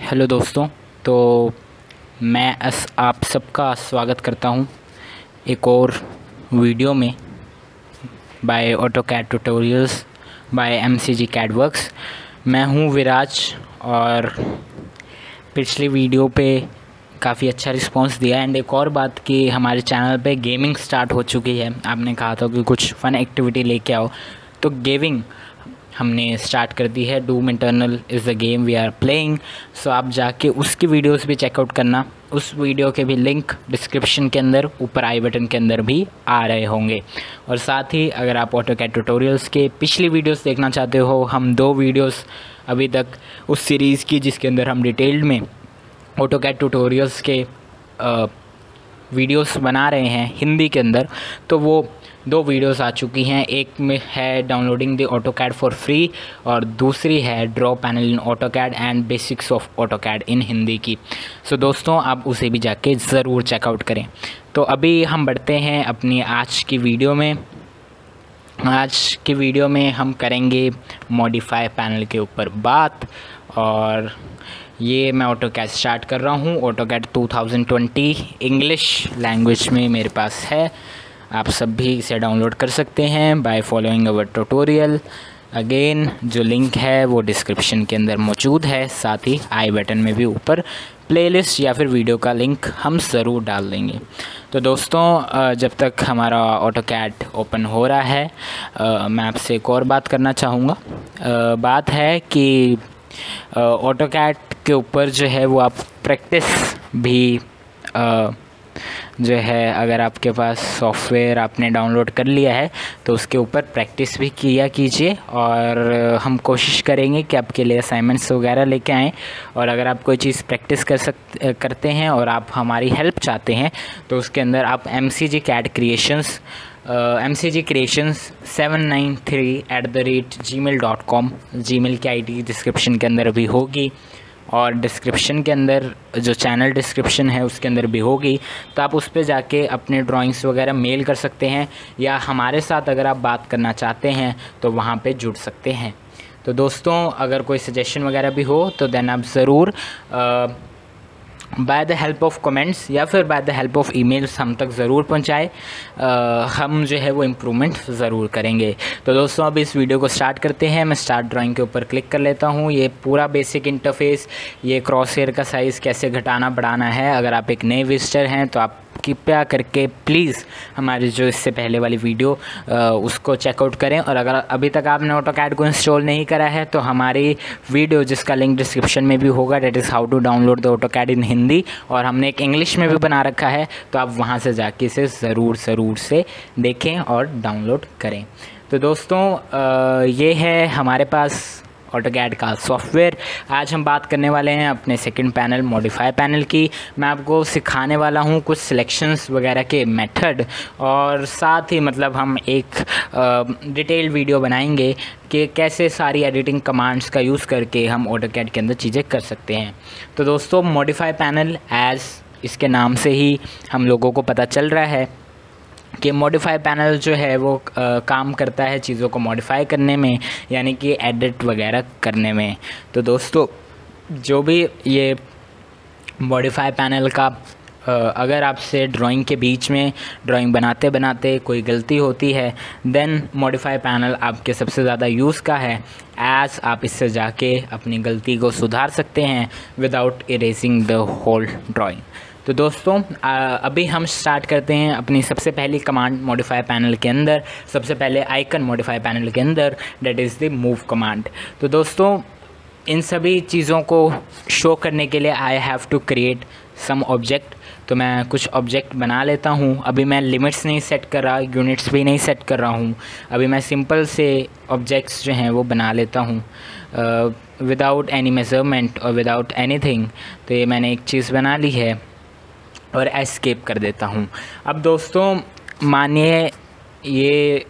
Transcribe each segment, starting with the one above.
Hello दोस्तों। तो मैं आप सबका स्वागत करता हूं एक और वीडियो में by AutoCAD tutorials by MCG CAD works. मैं हूं विराज और पिछली वीडियो पे काफ़ी अच्छा रिस्पांस दिया। एंड एक और बात कि हमारे चैनल पे गेमिंग स्टार्ट हो चुकी है। आपने कहा था कि कुछ फ़न एक्टिविटी लेके आओ, तो गेमिंग हमने स्टार्ट कर दी है। Doom Eternal is the game we are playing. So आप जाके उसकी वीडियोस भी चेकआउट करना। उस वीडियो के भी लिंक डिस्क्रिप्शन के अंदर ऊपर आई बटन के अंदर भी आ रहे होंगे। और साथ ही अगर आप ऑटोकैड ट्यूटोरियल्स के पिछली वीडियोस देखना चाहते हो, हम 2 वीडियोस अभी तक उस सीरीज़ की जिसके अंदर हम डिटेल्ड में ऑटोकैड ट्यूटोरियल्स के वीडियोस बना रहे हैं हिंदी के अंदर, तो वो 2 वीडियोस आ चुकी हैं। एक में है downloading the AutoCAD for free और दूसरी है draw panel in AutoCAD and basics of AutoCAD in Hindi की। सो दोस्तों, आप उसे भी जाके ज़रूर चेकआउट करें। तो अभी हम बढ़ते हैं अपनी आज की वीडियो में। आज की वीडियो में हम करेंगे मॉडिफाई पैनल के ऊपर बात। और ये मैं ऑटोकैड स्टार्ट कर रहा हूँ। ऑटोकैड 2020 इंग्लिश लैंग्वेज में मेरे पास है। आप सब भी इसे डाउनलोड कर सकते हैं by following our tutorial. Again जो लिंक है वो डिस्क्रिप्शन के अंदर मौजूद है। साथ ही आई बटन में भी ऊपर प्लेलिस्ट या फिर वीडियो का लिंक हम ज़रूर डाल देंगे। तो दोस्तों, जब तक हमारा ऑटोकैड ओपन हो रहा है, मैं आपसे एक और बात करना चाहूँगा। बात है कि ऑटोकैड के ऊपर जो है वो आप प्रैक्टिस भी जो है, अगर आपके पास सॉफ्टवेयर आपने डाउनलोड कर लिया है तो उसके ऊपर प्रैक्टिस भी किया कीजिए। और हम कोशिश करेंगे कि आपके लिए असाइनमेंट्स वगैरह लेके आएँ। और अगर आप कोई चीज़ प्रैक्टिस करते हैं और आप हमारी हेल्प चाहते हैं तो उसके अंदर आप MCG CAD creations MCG Creations 793@gmail.com Gmail की ID डिस्क्रिप्शन के अंदर भी होगी और डिस्क्रिप्शन के अंदर जो चैनल डिस्क्रिप्शन है उसके अंदर भी होगी। तो आप उस पर जाके अपने ड्राइंग्स वगैरह मेल कर सकते हैं, या हमारे साथ अगर आप बात करना चाहते हैं तो वहाँ पे जुड़ सकते हैं। तो दोस्तों, अगर कोई सजेशन वगैरह भी हो तो देन आप ज़रूर by the help of comments या फिर by the help of emails हम तक ज़रूर पहुँचाए। हम जो है वो इम्प्रूवमेंट ज़रूर करेंगे। तो दोस्तों, अब इस वीडियो को स्टार्ट करते हैं। मैं स्टार्ट ड्राइंग के ऊपर क्लिक कर लेता हूँ। ये पूरा बेसिक इंटरफेस, ये क्रॉस हेयर का साइज़ कैसे घटाना बढ़ाना है। अगर आप एक नए विजिटर हैं तो आप कृपया करके प्लीज़ हमारी जो इससे पहले वाली वीडियो उसको चेकआउट करें। और अगर अभी तक आपने ऑटोकैड को इंस्टॉल नहीं करा है तो हमारी वीडियो जिसका लिंक डिस्क्रिप्शन में भी होगा, that is how to download the AutoCAD in Hindi, और हमने एक इंग्लिश में भी बना रखा है। तो आप वहाँ से जाके इसे ज़रूर से देखें और डाउनलोड करें। तो दोस्तों, ये है हमारे पास ऑटोकैड का सॉफ्टवेयर। आज हम बात करने वाले हैं अपने सेकंड पैनल मॉडिफाई पैनल की। मैं आपको सिखाने वाला हूं कुछ सिलेक्शंस वगैरह के मेथड, और साथ ही मतलब हम एक डिटेल्ड वीडियो बनाएंगे कि कैसे सारी एडिटिंग कमांड्स का यूज़ करके हम ऑटोकैड के अंदर चीज़ें कर सकते हैं। तो दोस्तों, मॉडिफाई पैनल एज इसके नाम से ही हम लोगों को पता चल रहा है कि मॉडिफाई पैनल जो है वो काम करता है चीज़ों को मॉडिफाई करने में, यानी कि एडिट वगैरह करने में। तो दोस्तों, जो भी ये मॉडिफाई पैनल का अगर आपसे ड्राइंग के बीच में ड्राइंग बनाते बनाते कोई गलती होती है, देन मॉडिफाई पैनल आपके सबसे ज़्यादा यूज़ का है। एज आप इससे जाके अपनी गलती को सुधार सकते हैं without erasing the whole drawing. तो दोस्तों, अभी हम स्टार्ट करते हैं अपनी सबसे पहली कमांड मॉडिफाई पैनल के अंदर। सबसे पहले आइकन मॉडिफाई पैनल के अंदर, that is the move command. तो दोस्तों, इन सभी चीज़ों को शो करने के लिए I have to create some object. तो मैं कुछ ऑब्जेक्ट बना लेता हूँ। अभी मैं लिमिट्स नहीं सेट कर रहा, यूनिट्स भी नहीं सेट कर रहा हूँ। अभी मैं सिंपल से ऑब्जेक्ट्स जो हैं वो बना लेता हूँ विदाउट एनी मेजरमेंट और विदाउट एनीथिंग। तो ये मैंने एक चीज़ बना ली है और एस्केप कर देता हूँ। अब दोस्तों, मानिए ये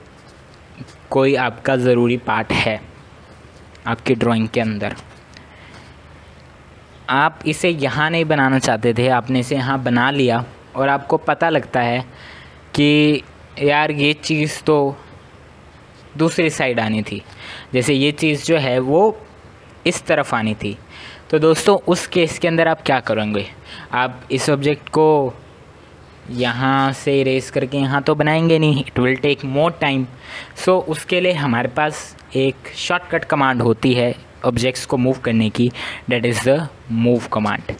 कोई आपका ज़रूरी पार्ट है आपकी ड्राइंग के अंदर। आप इसे यहाँ नहीं बनाना चाहते थे, आपने इसे यहाँ बना लिया और आपको पता लगता है कि यार ये चीज़ तो दूसरी साइड आनी थी। जैसे ये चीज़ जो है वो इस तरफ आनी थी। तो दोस्तों उस केस के अंदर आप क्या करेंगे, आप इस ऑब्जेक्ट को यहाँ से इरेज करके यहाँ तो बनाएंगे नहीं, it will take more time. So उसके लिए हमारे पास एक शॉर्टकट कमांड होती है ऑब्जेक्ट्स को मूव करने की, that is the move command.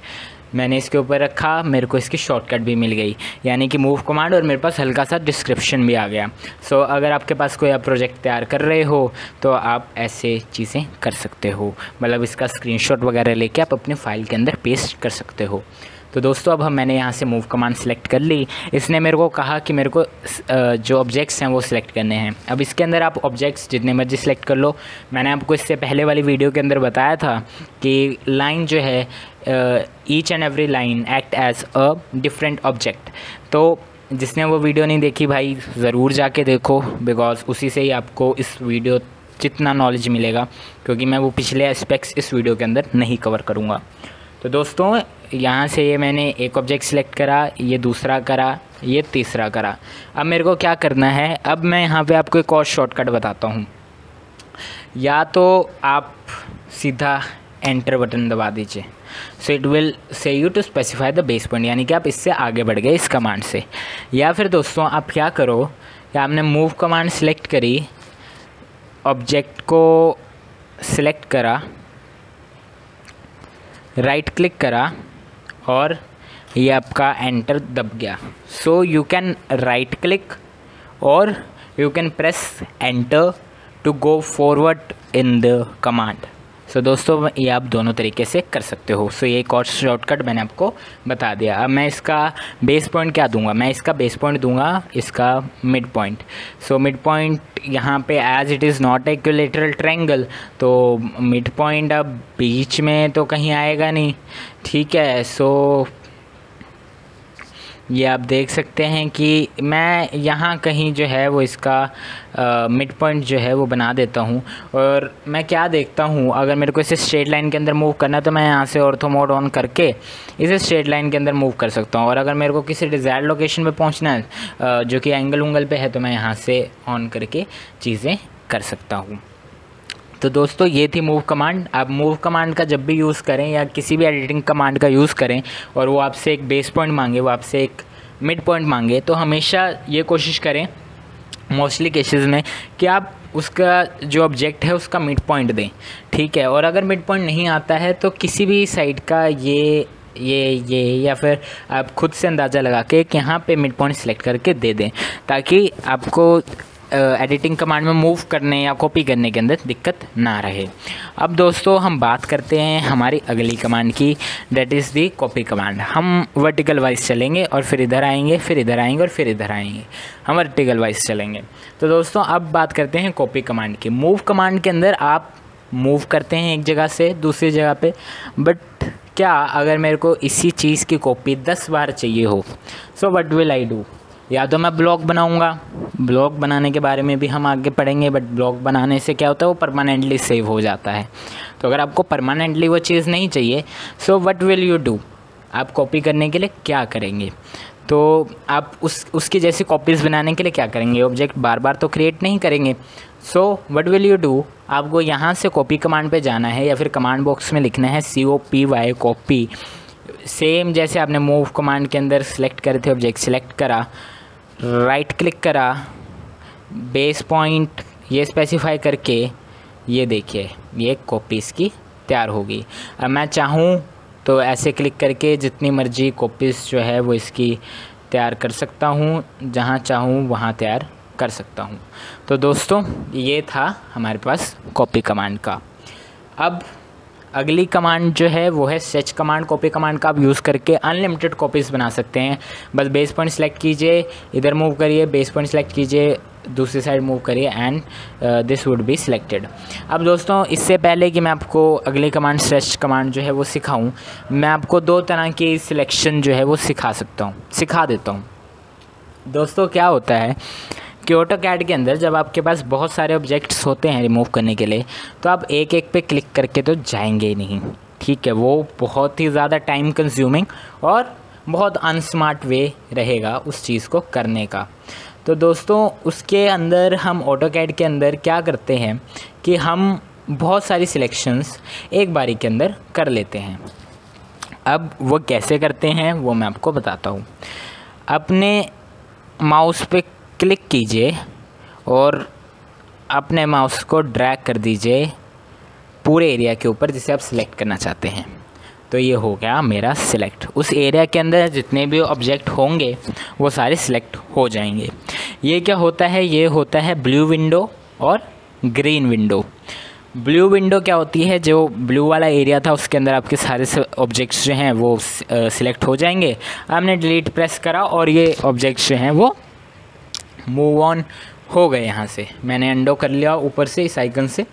मैंने इसके ऊपर रखा, मेरे को इसकी शॉर्टकट भी मिल गई, यानी कि मूव कमांड, और मेरे पास हल्का सा डिस्क्रिप्शन भी आ गया। सो अगर आपके पास कोई आप प्रोजेक्ट तैयार कर रहे हो तो आप ऐसे चीज़ें कर सकते हो, मतलब इसका स्क्रीनशॉट वगैरह लेके आप अपनी फ़ाइल के अंदर पेस्ट कर सकते हो। तो दोस्तों अब मैंने यहाँ से मूव कमांड सेलेक्ट कर ली। इसने मेरे को कहा कि मेरे को जो ऑब्जेक्ट्स हैं वो सिलेक्ट करने हैं। अब इसके अंदर आप ऑब्जेक्ट्स जितने मर्जी सिलेक्ट कर लो। मैंने आपको इससे पहले वाली वीडियो के अंदर बताया था कि लाइन जो है, each and every line act as a different object. तो जिसने वो वीडियो नहीं देखी भाई ज़रूर जाके देखो, बिकॉज उसी से ही आपको इस वीडियो जितना नॉलेज मिलेगा, क्योंकि मैं वो पिछले एस्पेक्ट्स इस वीडियो के अंदर नहीं कवर करूँगा। तो दोस्तों यहाँ से ये मैंने एक ऑब्जेक्ट सेलेक्ट करा, ये दूसरा करा, ये तीसरा करा। अब मेरे को क्या करना है, अब मैं यहाँ पे आपको एक और शॉर्टकट बताता हूँ। या तो आप सीधा एंटर बटन दबा दीजिए, so it will say you to specify the base point, यानी कि आप इससे आगे बढ़ गए इस कमांड से। या फिर दोस्तों आप क्या करो कि आपने मूव कमांड सेलेक्ट करी, ऑब्जेक्ट को सिलेक्ट करा, राइट क्लिक करा और ये आपका एंटर दब गया। So you can right click और you can press enter to go forward in the command. So दोस्तों ये आप दोनों तरीके से कर सकते हो। सो ये एक और शॉर्टकट मैंने आपको बता दिया। अब मैं इसका बेस पॉइंट क्या दूंगा, मैं इसका बेस पॉइंट दूंगा इसका mid point. So mid point यहाँ पे as it is not equilateral triangle, तो मिड पॉइंट अब बीच में तो कहीं आएगा नहीं, ठीक है। सो ये आप देख सकते हैं कि मैं यहाँ कहीं जो है वो इसका मिड पॉइंट जो है वो बना देता हूँ। और मैं क्या देखता हूँ, अगर मेरे को इसे स्ट्रेट लाइन के अंदर मूव करना है तो मैं यहाँ से ऑर्थो मोड ऑन करके इसे स्ट्रेट लाइन के अंदर मूव कर सकता हूँ। और अगर मेरे को किसी डिज़ायर्ड लोकेशन पे पहुँचना है जो कि एंगल उंगल पे है, तो मैं यहाँ से ऑन करके चीज़ें कर सकता हूँ। तो दोस्तों ये थी मूव कमांड। आप मूव कमांड का जब भी यूज़ करें या किसी भी एडिटिंग कमांड का यूज़ करें और वो आपसे एक बेस पॉइंट मांगे, वो आपसे एक मिड पॉइंट मांगे, तो हमेशा ये कोशिश करें मोस्टली केसेस में कि आप उसका जो ऑब्जेक्ट है उसका मिड पॉइंट दें, ठीक है। और अगर मिड पॉइंट नहीं आता है तो किसी भी साइड का ये या फिर आप खुद से अंदाज़ा लगा के यहाँ पे मिड पॉइंट सेलेक्ट करके दे दें, ताकि आपको एडिटिंग कमांड में मूव करने या कॉपी करने के अंदर दिक्कत ना रहे। अब दोस्तों हम बात करते हैं हमारी अगली कमांड की, that is the copy command. हम वर्टिकल वाइज चलेंगे और फिर इधर आएंगे, फिर इधर आएंगे और फिर इधर आएंगे, हम वर्टिकल वाइज चलेंगे। तो दोस्तों अब बात करते हैं कॉपी कमांड की। मूव कमांड के अंदर आप मूव करते हैं एक जगह से दूसरी जगह पे, बट क्या अगर मेरे को इसी चीज़ की कॉपी 10 बार चाहिए हो, so what will I do. या तो मैं ब्लॉक बनाऊंगा, ब्लॉक बनाने के बारे में भी हम आगे पढ़ेंगे, बट ब्लॉक बनाने से क्या होता है वो परमानेंटली सेव हो जाता है। तो अगर आपको परमानेंटली वो चीज़ नहीं चाहिए, so what will you do, आप कॉपी करने के लिए क्या करेंगे। तो आप उसकी जैसी कॉपीज़ बनाने के लिए क्या करेंगे, ऑब्जेक्ट बार बार तो क्रिएट नहीं करेंगे। So what will you do, आपको यहाँ से कॉपी कमांड पे जाना है या फिर कमांड बॉक्स में लिखना है COPY कॉपी। सेम जैसे आपने मूव कमांड के अंदर सेलेक्ट करे थे, ऑब्जेक्ट सेलेक्ट करा, राइट क्लिक करा, बेस पॉइंट ये स्पेसिफाई करके, ये देखिए ये कॉपी इसकी तैयार होगी। अब मैं चाहूँ तो ऐसे क्लिक करके जितनी मर्जी कॉपीज़ जो है वो इसकी तैयार कर सकता हूँ, जहाँ चाहूँ वहाँ तैयार कर सकता हूँ। तो दोस्तों ये था हमारे पास कॉपी कमांड का। अब अगली कमांड जो है वो है सेच कमांड। कॉपी कमांड का आप यूज़ करके अनलिमिटेड कॉपीज़ बना सकते हैं। बस बेस पॉइंट सेलेक्ट कीजिए, इधर मूव करिए, बेस पॉइंट सेलेक्ट कीजिए, दूसरी साइड मूव करिए and this would be selected. अब दोस्तों इससे पहले कि मैं आपको अगली कमांड सेच कमांड जो है वो सिखाऊं, मैं आपको 2 तरह की सिलेक्शन जो है वो सिखा देता हूँ। दोस्तों क्या होता है कि ऑटोकैड के अंदर जब आपके पास बहुत सारे ऑब्जेक्ट्स होते हैं रिमूव करने के लिए, तो आप एक एक पे क्लिक करके तो जाएंगे ही नहीं, ठीक है। वो बहुत ही ज़्यादा टाइम कंज्यूमिंग और बहुत अनस्मार्ट वे रहेगा उस चीज़ को करने का। तो दोस्तों उसके अंदर हम ऑटोकैड के अंदर क्या करते हैं कि हम बहुत सारी सिलेक्शंस एक बारी के अंदर कर लेते हैं। अब वो कैसे करते हैं वो मैं आपको बताता हूँ। अपने माउस पे क्लिक कीजिए और अपने माउस को ड्रैग कर दीजिए पूरे एरिया के ऊपर जिसे आप सिलेक्ट करना चाहते हैं। तो ये हो गया मेरा सिलेक्ट। उस एरिया के अंदर जितने भी ऑब्जेक्ट होंगे वो सारे सिलेक्ट हो जाएंगे। ये क्या होता है, ये होता है ब्लू विंडो और ग्रीन विंडो। ब्लू विंडो क्या होती है, जो ब्लू वाला एरिया था उसके अंदर आपके सारे ऑब्जेक्ट्स जो हैं वो सिलेक्ट हो जाएंगे। आपने डिलीट प्रेस करा और ये ऑब्जेक्ट्स जो हैं वो मूव ऑन हो गए। यहाँ से मैंने अंडो कर लिया ऊपर से इस आइकन से।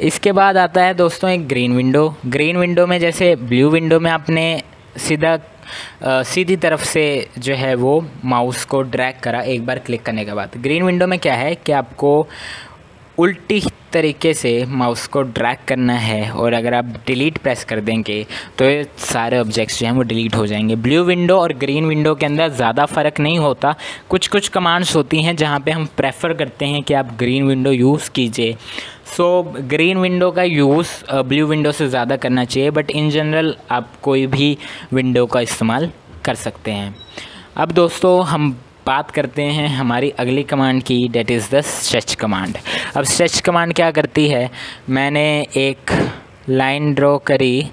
इसके बाद आता है दोस्तों एक ग्रीन विंडो। ग्रीन विंडो में जैसे ब्लू विंडो में आपने सीधी तरफ से जो है वो माउस को ड्रैग करा एक बार क्लिक करने के बाद। ग्रीन विंडो में क्या है कि आपको उल्टी तरीके से माउस को ड्रैग करना है और अगर आप डिलीट प्रेस कर देंगे तो ये सारे ऑब्जेक्ट्स जो हैं वो डिलीट हो जाएंगे। ब्लू विंडो और ग्रीन विंडो के अंदर ज़्यादा फ़र्क नहीं होता। कुछ कुछ कमांड्स होती हैं जहाँ पे हम प्रेफर करते हैं कि आप ग्रीन विंडो यूज़ कीजिए। सो ग्रीन विंडो का यूज़ ब्लू विंडो से ज़्यादा करना चाहिए, बट इन जनरल आप कोई भी विंडो का इस्तेमाल कर सकते हैं। अब दोस्तों हम बात करते हैं हमारी अगली कमांड की, that is the stretch command. अब स्ट्रेच कमांड क्या करती है, मैंने एक लाइन ड्रॉ करी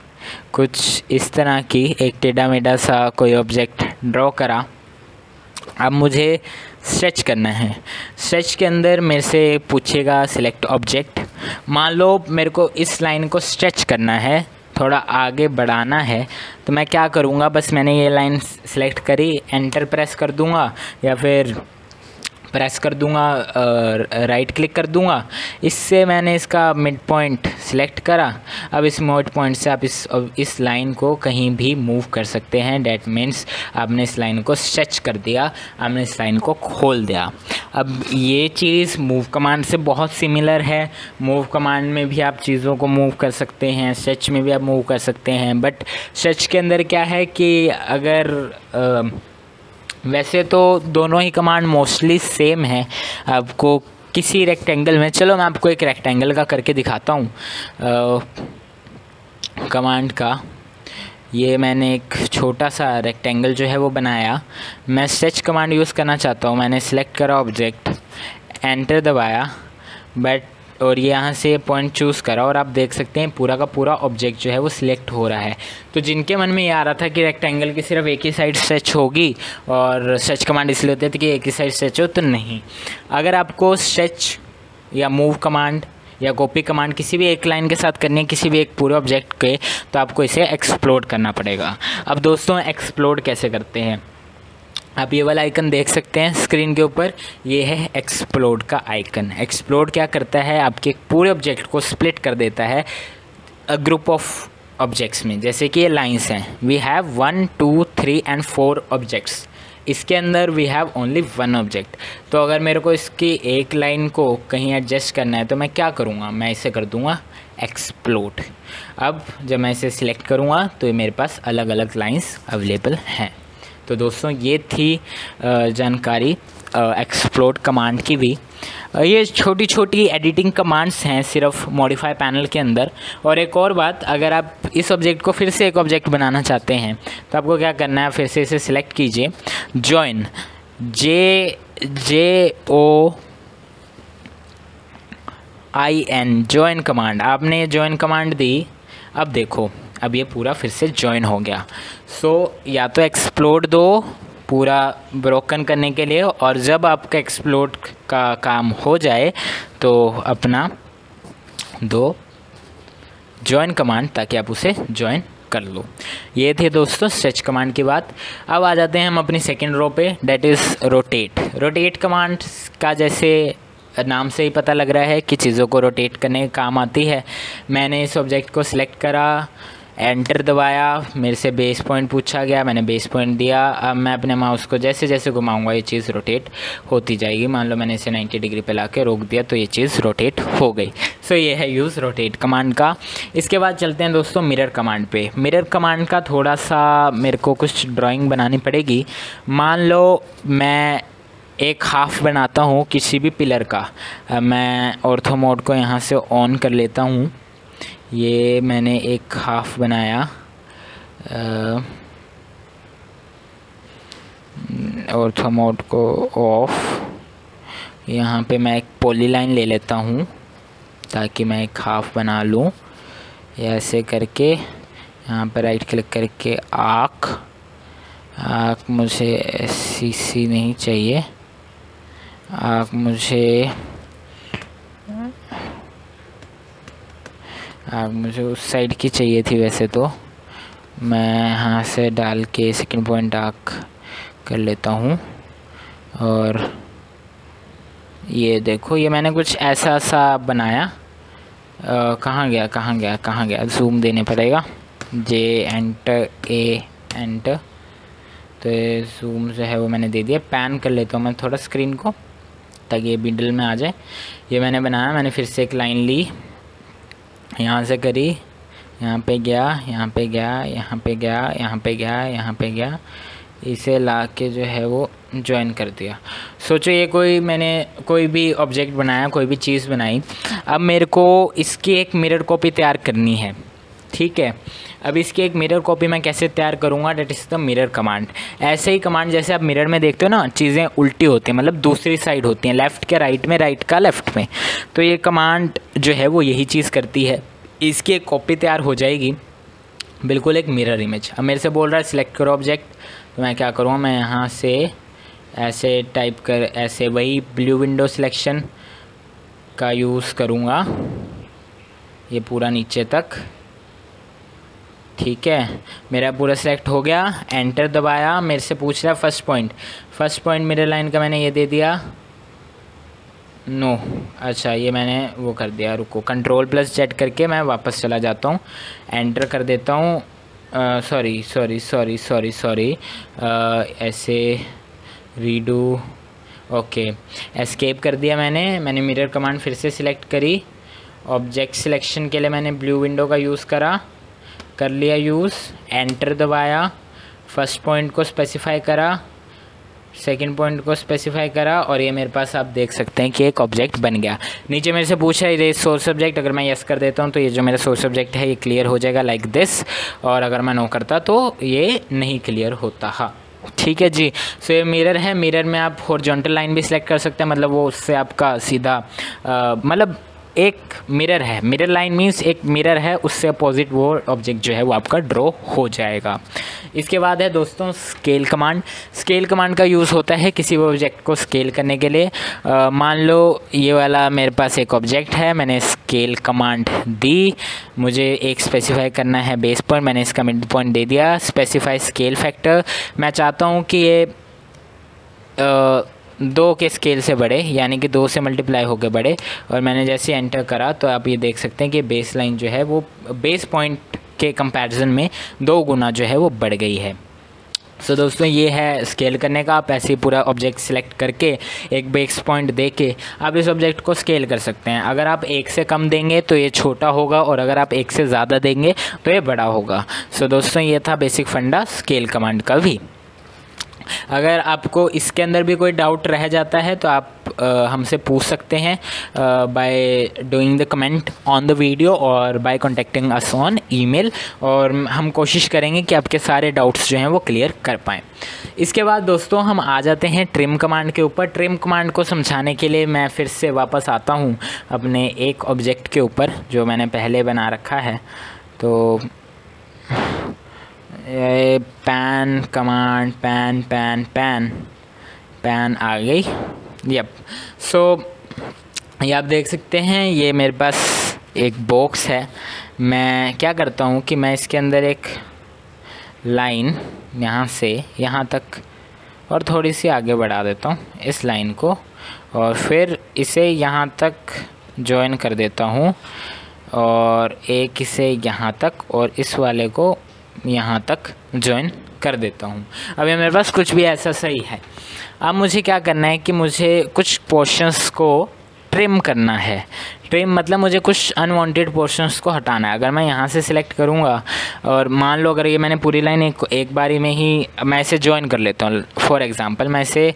कुछ इस तरह की, एक टेढ़ा मेढ़ा सा कोई ऑब्जेक्ट ड्रॉ करा। अब मुझे स्ट्रेच करना है। स्ट्रेच के अंदर मेरे से पूछेगा सिलेक्ट ऑब्जेक्ट। मान लो मेरे को इस लाइन को स्ट्रेच करना है, थोड़ा आगे बढ़ाना है, तो मैं क्या करूँगा, बस मैंने ये लाइन सेलेक्ट करी, एंटर प्रेस कर दूँगा या फिर प्रेस कर दूँगा, राइट क्लिक कर दूँगा। इससे मैंने इसका मिड पॉइंट सिलेक्ट करा। अब इस मिड पॉइंट से आप इस लाइन को कहीं भी मूव कर सकते हैं। डैट मीन्स आपने इस लाइन को स्ट्रेच कर दिया, आपने इस लाइन को खोल दिया। अब ये चीज़ मूव कमांड से बहुत सिमिलर है। मूव कमांड में भी आप चीज़ों को मूव कर सकते हैं, स्ट्रेच में भी आप मूव कर सकते हैं। बट स्ट्रेच के अंदर क्या है कि अगर वैसे तो दोनों ही कमांड मोस्टली सेम है। आपको किसी रेक्टेंगल में, चलो मैं आपको एक रेक्टेंगल का करके दिखाता हूँ कमांड का। ये मैंने एक छोटा सा रेक्टेंगल जो है वो बनाया। मैं स्ट्रेच कमांड यूज़ करना चाहता हूँ। मैंने सिलेक्ट करा ऑब्जेक्ट, एंटर दबाया, और ये यहाँ से पॉइंट चूज़ करा और आप देख सकते हैं पूरा का पूरा ऑब्जेक्ट जो है वो सिलेक्ट हो रहा है। तो जिनके मन में ये आ रहा था कि रेक्टेंगल की सिर्फ एक ही साइड स्ट्रेच होगी और स्ट्रेच कमांड इसलिए होती है कि एक ही साइड स्ट्रेच हो, तो नहीं। अगर आपको स्ट्रेच या मूव कमांड या कॉपी कमांड किसी भी एक लाइन के साथ करनी है, किसी भी एक पूरे ऑब्जेक्ट के, तो आपको इसे एक्सप्लोड करना पड़ेगा। अब दोस्तों एक्सप्लोड कैसे करते हैं, आप ये वाला आइकन देख सकते हैं स्क्रीन के ऊपर, ये है एक्सप्लोड का आइकन। एक्सप्लोड क्या करता है, आपके पूरे ऑब्जेक्ट को स्प्लिट कर देता है ग्रुप ऑफ ऑब्जेक्ट्स में। जैसे कि ये लाइंस हैं, वी हैव 1 2 3 एंड 4 ऑब्जेक्ट्स। इसके अंदर वी हैव ओनली 1 ऑब्जेक्ट। तो अगर मेरे को इसकी एक लाइन को कहीं एडजस्ट करना है तो मैं क्या करूँगा, मैं इसे कर दूँगा एक्सप्लोड। अब जब मैं इसे सिलेक्ट करूँगा तो ये मेरे पास अलग अलग लाइंस अवेलेबल हैं। तो दोस्तों ये थी जानकारी एक्सप्लोड कमांड की भी। ये छोटी छोटी एडिटिंग कमांड्स हैं सिर्फ मॉडिफाई पैनल के अंदर। और एक और बात, अगर आप इस ऑब्जेक्ट को फिर से एक ऑब्जेक्ट बनाना चाहते हैं तो आपको क्या करना है, फिर से इसे सिलेक्ट कीजिए, जॉइन, JOIN, जॉइन कमांड। आपने जॉइन कमांड दी, अब देखो अब ये पूरा फिर से जॉइन हो गया। सो या तो एक्सप्लोड दो पूरा ब्रोकन करने के लिए, और जब आपका एक्सप्लोड का काम हो जाए तो अपना दो जॉइन कमांड, ताकि आप उसे जॉइन कर लो। ये थे दोस्तों स्ट्रेच कमांड की बात। अब आ जाते हैं हम अपनी सेकेंड रो पे, that is rotate. Rotate command का जैसे नाम से ही पता लग रहा है कि चीज़ों को रोटेट करने का काम आती है। मैंने इस ऑब्जेक्ट को सिलेक्ट करा, एंटर दबाया, मेरे से बेस पॉइंट पूछा गया, मैंने बेस पॉइंट दिया। अब मैं अपने माउस को जैसे जैसे घुमाऊंगा ये चीज़ रोटेट होती जाएगी। मान लो मैंने इसे 90 डिग्री पे लाके रोक दिया तो ये चीज़ रोटेट हो गई। सो ये है यूज़ रोटेट कमांड का। इसके बाद चलते हैं दोस्तों मिरर कमांड पे। मिरर कमांड का थोड़ा सा मेरे को कुछ ड्राइंग बनानी पड़ेगी। मान लो मैं एक हाफ बनाता हूँ किसी भी पिलर का। मैं ऑर्थो मोड को यहाँ से ऑन कर लेता हूँ। ये मैंने एक हाफ बनाया। ऑर्थो मोड को ऑफ। यहाँ पे मैं एक पॉलीलाइन ले लेता हूँ ताकि मैं एक हाफ बना लूँ। ऐसे करके यहाँ पर राइट क्लिक करके आर्क मुझे ऐसी नहीं चाहिए, आर्क मुझे उस साइड की चाहिए थी। वैसे तो मैं यहाँ से डाल के सेकंड पॉइंट आर्क कर लेता हूँ। और ये देखो, ये मैंने कुछ ऐसा सा बनाया। कहाँ गया, जूम देने पड़ेगा। जे एंटर, ए एंटर, तो ये जूम जो है वो मैंने दे दिया। पैन कर लेता हूँ मैं थोड़ा स्क्रीन को ताकि ये मिडल में आ जाए। ये मैंने बनाया। मैंने फिर से एक लाइन ली, यहाँ से करी, यहाँ पे गया, इसे ला के जो है वो ज्वाइन कर दिया। सोचो ये मैंने कोई भी ऑब्जेक्ट बनाया, कोई भी चीज़ बनाई। अब मेरे को इसकी एक मिरर कॉपी तैयार करनी है, ठीक है। अब इसकी एक मिरर कॉपी मैं कैसे तैयार करूँगा? That is the mirror command. ऐसे ही कमांड जैसे आप मिरर में देखते हो ना, चीज़ें उल्टी होती हैं, मतलब दूसरी साइड होती हैं, लेफ़्ट के राइट में, राइट का लेफ़्ट में। तो ये कमांड जो है वो यही चीज़ करती है। इसकी एक कॉपी तैयार हो जाएगी, बिल्कुल एक मिरर इमेज। अब मेरे से बोल रहा है सिलेक्ट करो ऑब्जेक्ट, तो मैं क्या करूँगा, मैं यहाँ से ऐसे टाइप कर, ऐसे वही ब्लू विंडो सिलेक्शन का यूज़ करूँगा, ये पूरा नीचे तक, ठीक है। मेरा पूरा सेलेक्ट हो गया। एंटर दबाया, मेरे से पूछ रहा है फर्स्ट पॉइंट मिरर लाइन का मैंने ये दे दिया। नो, अच्छा ये मैंने वो कर दिया। रुको, Ctrl+Z करके मैं वापस चला जाता हूँ, एंटर कर देता हूँ। सॉरी, ऐसे रीडू, ओके, एस्केप कर दिया मैंने मिरर कमांड फिर से सिलेक्ट करी। ऑब्जेक्ट सिलेक्शन के लिए मैंने ब्लू विंडो का यूज़ कर लिया यूज़। एंटर दबाया, फर्स्ट पॉइंट को स्पेसिफाई करा, सेकंड पॉइंट को स्पेसिफाई करा, और ये मेरे पास आप देख सकते हैं कि एक ऑब्जेक्ट बन गया। नीचे मेरे से पूछा है ये सोर्स ऑब्जेक्ट, अगर मैं यस कर देता हूँ तो ये जो मेरा सोर्स ऑब्जेक्ट है ये क्लियर हो जाएगा लाइक दिस, और अगर मैं नो करता तो ये नहीं क्लियर होता। हाँ, ठीक है जी। सो ये मिरर है। मिरर में आप हॉरिजॉन्टल लाइन भी सिलेक्ट कर सकते हैं, मतलब वो उससे आपका सीधा मतलब एक मिरर है, मिरर लाइन मीन्स एक मिरर है, उससे अपोजिट वो ऑब्जेक्ट जो है वो आपका ड्रॉ हो जाएगा। इसके बाद है दोस्तों स्केल कमांड। स्केल कमांड का यूज़ होता है किसी भी ऑब्जेक्ट को स्केल करने के लिए। मान लो ये वाला मेरे पास एक ऑब्जेक्ट है, मैंने स्केल कमांड दी, मुझे एक स्पेसिफाई करना है बेस पॉइंट, मैंने इसका मिड पॉइंट दे दिया। स्पेसिफाई स्केल फैक्टर, मैं चाहता हूँ कि ये 2 के स्केल से बढ़े, यानी कि 2 से मल्टीप्लाई होकर बढ़े, और मैंने जैसे एंटर करा तो आप ये देख सकते हैं कि बेस लाइन जो है वो बेस पॉइंट के कंपैरिजन में 2 गुना जो है वो बढ़ गई है। सो दोस्तों ये है स्केल करने का। आप ऐसे पूरा ऑब्जेक्ट सिलेक्ट करके एक बेस पॉइंट दे के आप इस ऑब्जेक्ट को स्केल कर सकते हैं। अगर आप 1 से कम देंगे तो ये छोटा होगा, और अगर आप 1 से ज़्यादा देंगे तो ये बड़ा होगा। सो दोस्तों ये था बेसिक फंडा स्केल कमांड का भी। अगर आपको इसके अंदर भी कोई डाउट रह जाता है तो आप हमसे पूछ सकते हैं by doing the comment on the video और by contacting us on email, और हम कोशिश करेंगे कि आपके सारे डाउट्स जो हैं वो क्लियर कर पाएँ। इसके बाद दोस्तों हम आ जाते हैं ट्रिम कमांड के ऊपर। ट्रिम कमांड को समझाने के लिए मैं फिर से वापस आता हूँ अपने एक ऑब्जेक्ट के ऊपर जो मैंने पहले बना रखा है। तो पैन कमांड, पैन आ गई। यप। सो ये आप देख सकते हैं, ये मेरे पास एक बॉक्स है। मैं क्या करता हूँ कि मैं इसके अंदर एक लाइन यहाँ से यहाँ तक और थोड़ी सी आगे बढ़ा देता हूँ इस लाइन को, और फिर इसे यहाँ तक जॉइन कर देता हूँ, और एक इसे यहाँ तक और इस वाले को यहाँ तक जॉइन कर देता हूँ। अब ये मेरे पास कुछ भी ऐसा सही है। अब मुझे क्या करना है कि मुझे कुछ पोर्शंस को ट्रिम करना है। ट्रिम मतलब मुझे कुछ अनवांटेड पोर्शंस को हटाना है। अगर मैं यहाँ से सिलेक्ट करूँगा और मान लो अगर ये मैंने पूरी लाइन एक बारी में ही मैं इसे ज्वाइन कर लेता हूँ, फॉर एग्जांपल मैं इसे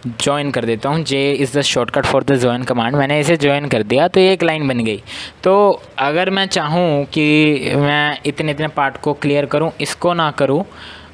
ज्वाइन कर देता हूँ, J is the shortcut for the join command, मैंने इसे ज्वाइन कर दिया तो ये एक लाइन बन गई। तो अगर मैं चाहूँ कि मैं इतने पार्ट को क्लियर करूँ, इसको ना करूँ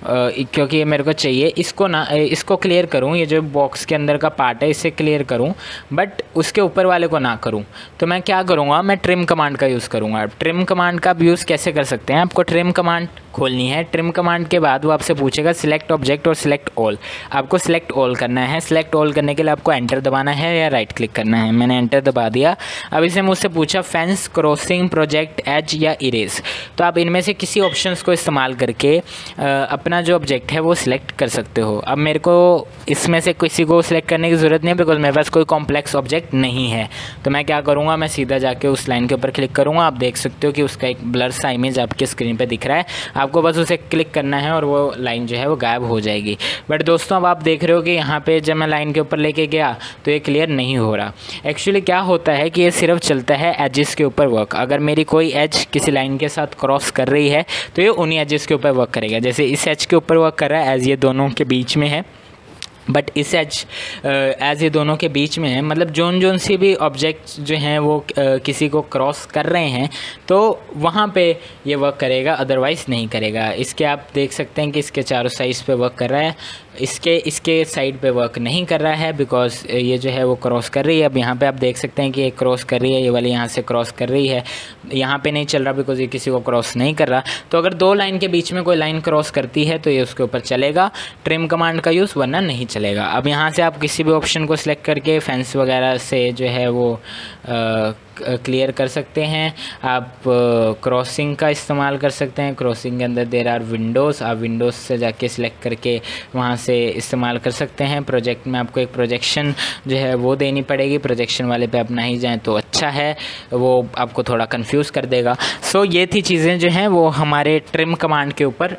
क्योंकि ये मेरे को चाहिए, इसको क्लियर करूँ, ये जो बॉक्स के अंदर का पार्ट है इसे क्लियर करूँ, बट उसके ऊपर वाले को ना करूँ, तो मैं क्या करूँगा, मैं ट्रिम कमांड का यूज़ करूँगा। ट्रिम कमांड का आप यूज़ कैसे कर सकते हैं, आपको ट्रिम कमांड खोलनी है। ट्रिम कमांड के बाद वो आपसे पूछेगा सिलेक्ट ऑब्जेक्ट और सिलेक्ट ऑल, आपको सिलेक्ट ऑल करना है। सिलेक्ट ऑल करने के लिए आपको एंटर दबाना है या राइट क्लिक करना है, मैंने एंटर दबा दिया। अब इसे मुझसे पूछा फेंस, क्रॉसिंग, प्रोजेक्ट, एज या इरेज, तो आप इनमें से किसी ऑप्शंस को इस्तेमाल करके अपना जो ऑब्जेक्ट है वो सिलेक्ट कर सकते हो। अब मेरे को इसमें से किसी को सिलेक्ट करने की ज़रूरत नहीं है बिकॉज मेरे पास कोई कॉम्प्लेक्स ऑब्जेक्ट नहीं है। तो मैं क्या करूँगा, मैं सीधा जाके उस लाइन के ऊपर क्लिक करूँगा। आप देख सकते हो कि उसका एक ब्लर सा इमेज आपके स्क्रीन पे दिख रहा है, आपको बस उसे क्लिक करना है और वो लाइन जो है वो गायब हो जाएगी। बट दोस्तों अब आप देख रहे हो कि यहाँ पे जब मैं लाइन के ऊपर लेके गया तो ये क्लियर नहीं हो रहा। एक्चुअली क्या होता है कि ये सिर्फ चलता है एजेस के ऊपर वर्क। अगर मेरी कोई एज किसी लाइन के साथ क्रॉस कर रही है तो ये उन्हीं एजेस के ऊपर वर्क करेगा। जैसे इस एज के ऊपर वर्क कर रहा है एज ये दोनों के बीच में है, बट इस एज ये दोनों के बीच में है, मतलब जोन सी भी ऑब्जेक्ट्स जो हैं वो किसी को क्रॉस कर रहे हैं तो वहाँ पे ये वर्क करेगा, अदरवाइज़ नहीं करेगा। इसके आप देख सकते हैं कि इसके चारों साइड्स पे वर्क कर रहा है, इसके साइड पे वर्क नहीं कर रहा है बिकॉज ये जो है वो क्रॉस कर रही है। अब यहाँ पे आप देख सकते हैं कि ये क्रॉस कर रही है, ये वाली यहाँ से क्रॉस कर रही है, यहाँ पे नहीं चल रहा बिकॉज ये किसी को क्रॉस नहीं कर रहा। तो अगर दो लाइन के बीच में कोई लाइन क्रॉस करती है तो ये उसके ऊपर चलेगा ट्रिम कमांड का यूज़, वरना नहीं चलेगा। अब यहाँ से आप किसी भी ऑप्शन को सिलेक्ट करके फेंस वगैरह से जो है वो क्लियर कर सकते हैं। आप क्रॉसिंग का इस्तेमाल कर सकते हैं, क्रॉसिंग के अंदर देर आर विंडोज़, आप विंडोज़ से जाके सिलेक्ट करके वहाँ से इस्तेमाल कर सकते हैं। प्रोजेक्ट में आपको एक प्रोजेक्शन जो है वो देनी पड़ेगी, प्रोजेक्शन वाले पे आप नहीं जाएं तो अच्छा है, वो आपको थोड़ा कंफ्यूज कर देगा। सो ये थी चीज़ें जो हैं वो हमारे ट्रिम कमांड के ऊपर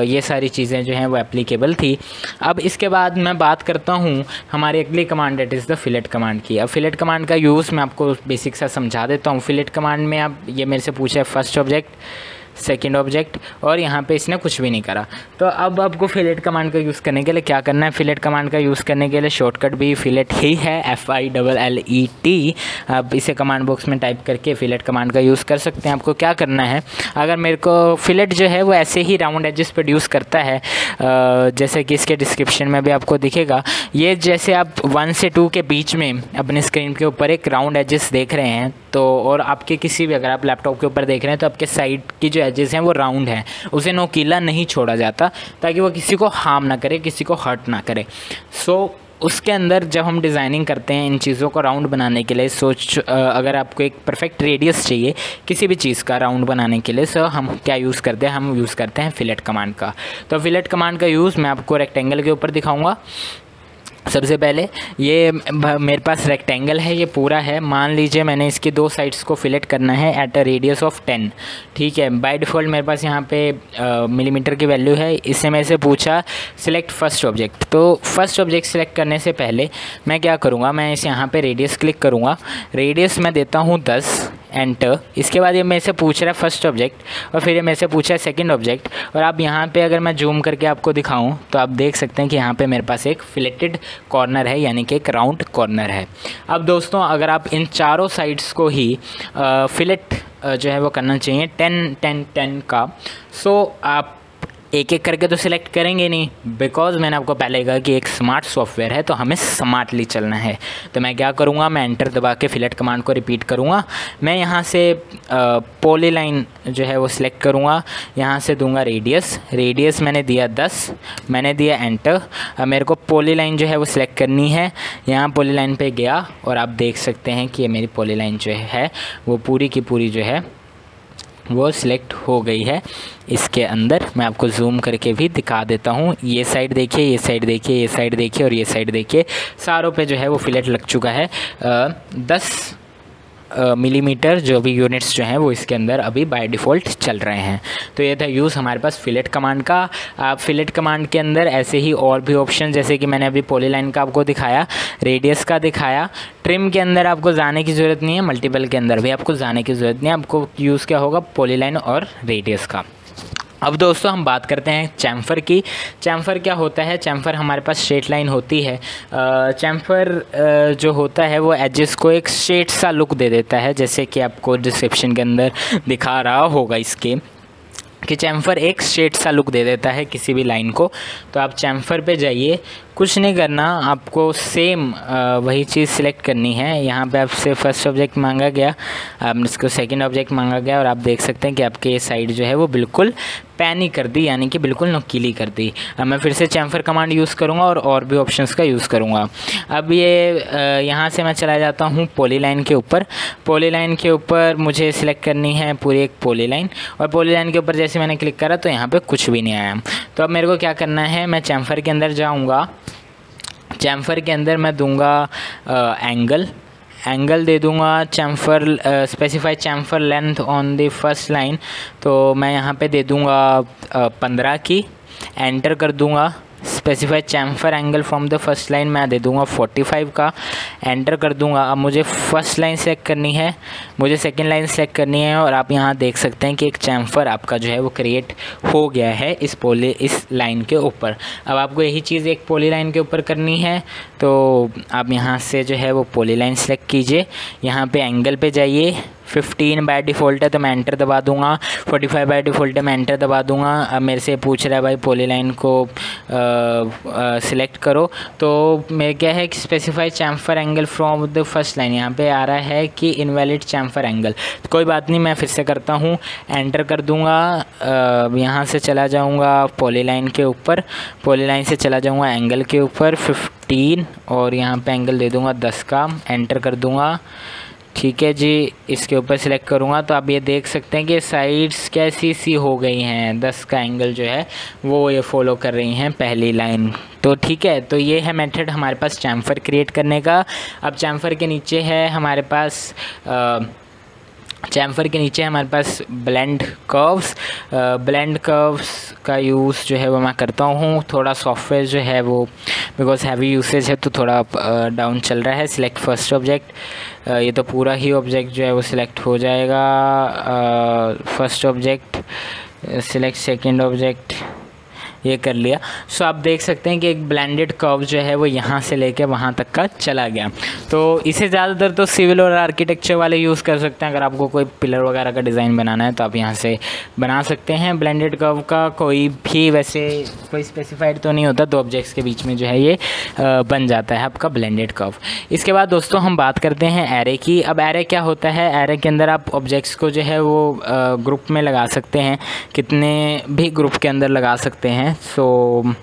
ये सारी चीज़ें जो हैं वो एप्लीकेबल थी। अब इसके बाद मैं बात करता हूँ हमारी अगली command that is the fillet command की। अब फिलेट कमांड का यूज़ मैं आपको बेसिक सा समझा देता हूँ। फिलेट कमांड में आप ये मेरे से पूछा है फर्स्ट ऑब्जेक्ट, सेकेंड ऑब्जेक्ट, और यहाँ पे इसने कुछ भी नहीं करा। तो अब आपको फिलेट कमांड का यूज़ करने के लिए क्या करना है, फिलेट कमांड का यूज़ करने के लिए शॉर्टकट भी फिलेट ही है, FILLET। आप इसे कमांड बॉक्स में टाइप करके फिलेट कमांड का यूज़ कर सकते हैं। आपको क्या करना है, अगर मेरे को फिलेट जो है वो ऐसे ही राउंड एजेस प्रोड्यूस करता है, जैसे कि इसके डिस्क्रिप्शन में भी आपको दिखेगा। ये जैसे आप 1 से 2 के बीच में अपने स्क्रीन के ऊपर एक राउंड एजेस देख रहे हैं, तो और आपके किसी भी, अगर आप लैपटॉप के ऊपर देख रहे हैं तो आपके साइड की जो एजेस हैं वो राउंड हैं, उसे नोकीला नहीं छोड़ा जाता ताकि वो किसी को हार्म ना करे, किसी को हर्ट ना करे। सो उसके अंदर जब हम डिज़ाइनिंग करते हैं इन चीज़ों को राउंड बनाने के लिए, अगर आपको एक परफेक्ट रेडियस चाहिए किसी भी चीज़ का राउंड बनाने के लिए, सो हम क्या यूज़ करते हैं, हम यूज़ करते हैं फिलेट कमांड का। तो फिलेट कमांड का यूज़ मैं आपको रेक्टेंगल के ऊपर दिखाऊंगा। सबसे पहले ये मेरे पास रेक्टेंगल है, ये पूरा है, मान लीजिए मैंने इसकी 2 साइड्स को फिलेट करना है एट अ रेडियस ऑफ 10, ठीक है। बाय डिफ़ॉल्ट मेरे पास यहाँ पे मिलीमीटर की वैल्यू है। इससे मैं से पूछा सिलेक्ट फर्स्ट ऑब्जेक्ट, तो फर्स्ट ऑब्जेक्ट सिलेक्ट करने से पहले मैं क्या करूँगा, मैं इस यहाँ पे रेडियस क्लिक करूँगा, रेडियस मैं देता हूँ 10, एंटर। इसके बाद ये मेरे से पूछ रहा है फर्स्ट ऑब्जेक्ट और फिर ये मेरे से पूछा है सेकंड ऑब्जेक्ट, और आप यहाँ पे अगर मैं जूम करके आपको दिखाऊं तो आप देख सकते हैं कि यहाँ पे मेरे पास एक फिलेटेड कॉर्नर है, यानी कि एक राउंड कॉर्नर है। अब दोस्तों अगर आप इन चारों साइड्स को ही फिलेट जो है वो करना चाहिए 10-10-10 का, सो आप एक एक करके तो सिलेक्ट करेंगे नहीं, बिकॉज मैंने आपको पहले कहा कि एक स्मार्ट सॉफ्टवेयर है तो हमें स्मार्टली चलना है। तो मैं क्या करूँगा, मैं एंटर दबा के फिलेट कमांड को रिपीट करूँगा। मैं यहाँ से पॉलीलाइन जो है वो सिलेक्ट करूँगा, यहाँ से दूंगा रेडियस मैंने दिया 10, मैंने दिया एंटर। अब मेरे को पॉलीलाइन जो है वो सिलेक्ट करनी है, यहाँ पॉलीलाइन पे गया और आप देख सकते हैं कि ये मेरी पॉलीलाइन जो है वो पूरी की पूरी जो है वो सिलेक्ट हो गई है। इसके अंदर मैं आपको जूम करके भी दिखा देता हूँ, ये साइड देखिए, ये साइड देखिए, ये साइड देखिए और ये साइड देखिए, सारों पे जो है वो फिलेट लग चुका है। 10 मिलीमीटर जो भी यूनिट्स जो हैं वो इसके अंदर अभी बाय डिफ़ॉल्ट चल रहे हैं। तो ये था यूज़ हमारे पास फिलेट कमांड का। आप फिलेट कमांड के अंदर ऐसे ही और भी ऑप्शन, जैसे कि मैंने अभी पॉलीलाइन का आपको दिखाया, रेडियस का दिखाया, ट्रिम के अंदर आपको जाने की ज़रूरत नहीं है, मल्टीपल के अंदर भी आपको जाने की ज़रूरत नहीं है, आपको यूज़ क्या होगा पॉलीलाइन और रेडियस का। अब दोस्तों हम बात करते हैं चैम्फर की। चैम्फर क्या होता है? चैम्फर हमारे पास स्ट्रेट लाइन होती है। चैम्फर जो होता है वो एजेस को एक स्ट्रेट सा लुक दे देता है, जैसे कि आपको डिस्क्रिप्शन के अंदर दिखा रहा होगा इसके कि चैम्फर एक स्ट्रेट सा लुक दे देता है किसी भी लाइन को। तो आप चैम्फर पे जाइए, कुछ नहीं करना, आपको सेम वही चीज़ सिलेक्ट करनी है। यहाँ पे आपसे फर्स्ट ऑब्जेक्ट मांगा गया, आप इसको सेकंड ऑब्जेक्ट मांगा गया, और आप देख सकते हैं कि आपके ये साइड जो है वो बिल्कुल पैनी कर दी, यानी कि बिल्कुल नुकीली कर दी। अब मैं फिर से चैम्फर कमांड यूज़ करूँगा और भी ऑप्शंस का यूज़ करूँगा। अब ये यहाँ से मैं चला जाता हूँ पॉलीलाइन के ऊपर। पॉलीलाइन के ऊपर मुझे सिलेक्ट करनी है पूरी एक पॉलीलाइन, और पॉलीलाइन के ऊपर जैसे मैंने क्लिक करा तो यहाँ पे कुछ भी नहीं आया। तो अब मेरे को क्या करना है, मैं चैम्फर के अंदर जाऊँगा, चैम्फर के अंदर मैं दूंगा एंगल दे दूंगा, chamfer specify chamfer length on the first line, तो मैं यहाँ पे दे दूंगा 15 की, एंटर कर दूंगा। Specify chamfer angle from the first line मैं दे दूंगा 45 का, एंटर कर दूंगा। अब मुझे फर्स्ट लाइन सेलेक्ट करनी है, मुझे सेकंड लाइन सेलेक्ट करनी है, और आप यहाँ देख सकते हैं कि एक चैम्फर आपका जो है वो क्रिएट हो गया है इस लाइन के ऊपर। अब आपको यही चीज़ एक पॉली लाइन के ऊपर करनी है, तो आप यहाँ से जो है वो पॉली लाइन सेलेक्ट कीजिए, यहाँ पे एंगल पे जाइए, 15 बाय डिफ़ॉल्ट है तो मैं एंटर दबा दूंगा, 45 बाय डिफ़ॉल्ट है मैं एंटर दबा दूंगा। अब मेरे से पूछ रहा है भाई पॉलीलाइन को सिलेक्ट करो, तो मेरे क्या है कि specify chamfer angle from the first line, यहाँ पे आ रहा है कि इनवैलिड चैम्फर एंगल। तो कोई बात नहीं, मैं फिर से करता हूँ, एंटर कर दूँगा, यहाँ से चला जाऊँगा पॉलीलाइन के ऊपर, पॉलीलाइन से चला जाऊँगा एंगल के ऊपर 15, और यहाँ पे एंगल दे दूँगा 10 का, एंटर कर दूँगा। ठीक है जी, इसके ऊपर सिलेक्ट करूँगा तो आप ये देख सकते हैं कि साइड्स कैसी सी हो गई हैं, 10 का एंगल जो है वो ये फॉलो कर रही हैं पहली लाइन। तो ठीक है, तो ये है मेथड हमारे पास चैम्फर क्रिएट करने का। अब चैम्फर के नीचे है हमारे पास ब्लेंड कर्व्स। ब्लेंड कर्व्स का यूज़ जो है वो मैं करता हूँ, थोड़ा सॉफ्टवेयर जो है वो बिकॉज हैवी यूसेज है तो थोड़ा डाउन चल रहा है। सिलेक्ट फर्स्ट ऑब्जेक्ट, ये तो पूरा ही ऑब्जेक्ट जो है वो सिलेक्ट हो जाएगा। First object, select second object, ये कर लिया। सो आप देख सकते हैं कि एक ब्लेंडेड कर्व जो है वो यहाँ से लेके वहाँ तक का चला गया। तो इसे ज़्यादातर तो सिविल और आर्किटेक्चर वाले यूज़ कर सकते हैं। अगर आपको कोई पिलर वगैरह का डिज़ाइन बनाना है तो आप यहाँ से बना सकते हैं। ब्लेंडेड कर्व का कोई भी वैसे कोई स्पेसिफाइड तो नहीं होता, दो ऑब्जेक्ट्स के बीच में जो है ये बन जाता है आपका ब्लेंडेड कर्व। इसके बाद दोस्तों हम बात करते हैं एरे की। अब एरे क्या होता है? एरे के अंदर आप ऑब्जेक्ट्स को जो है वो ग्रुप में लगा सकते हैं, कितने भी ग्रुप के अंदर लगा सकते हैं। सो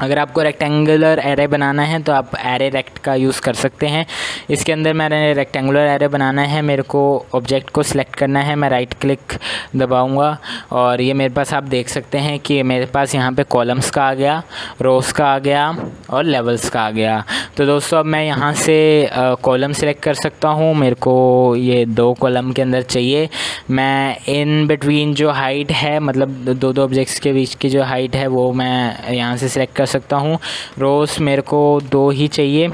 अगर आपको रेक्टेंगुलर एरे बनाना है तो आप एरे रेक्ट का यूज़ कर सकते हैं। इसके अंदर मैंने रेक्टेंगुलर एरे बनाना है, मेरे को ऑब्जेक्ट को सिलेक्ट करना है, मैं राइट क्लिक दबाऊंगा और ये मेरे पास आप देख सकते हैं कि मेरे पास यहाँ पे कॉलम्स का आ गया, रोज़ का आ गया और लेवल्स का आ गया। तो दोस्तों अब मैं यहाँ से कॉलम सिलेक्ट कर सकता हूँ, मेरे को ये 2 कॉलम के अंदर चाहिए। मैं इन बिटवीन जो हाइट है, मतलब दो ऑब्जेक्ट्स के बीच की जो हाइट है वो मैं यहाँ से सिलेक्ट कर सकता हूँ। रोज़ मेरे को 2 ही चाहिए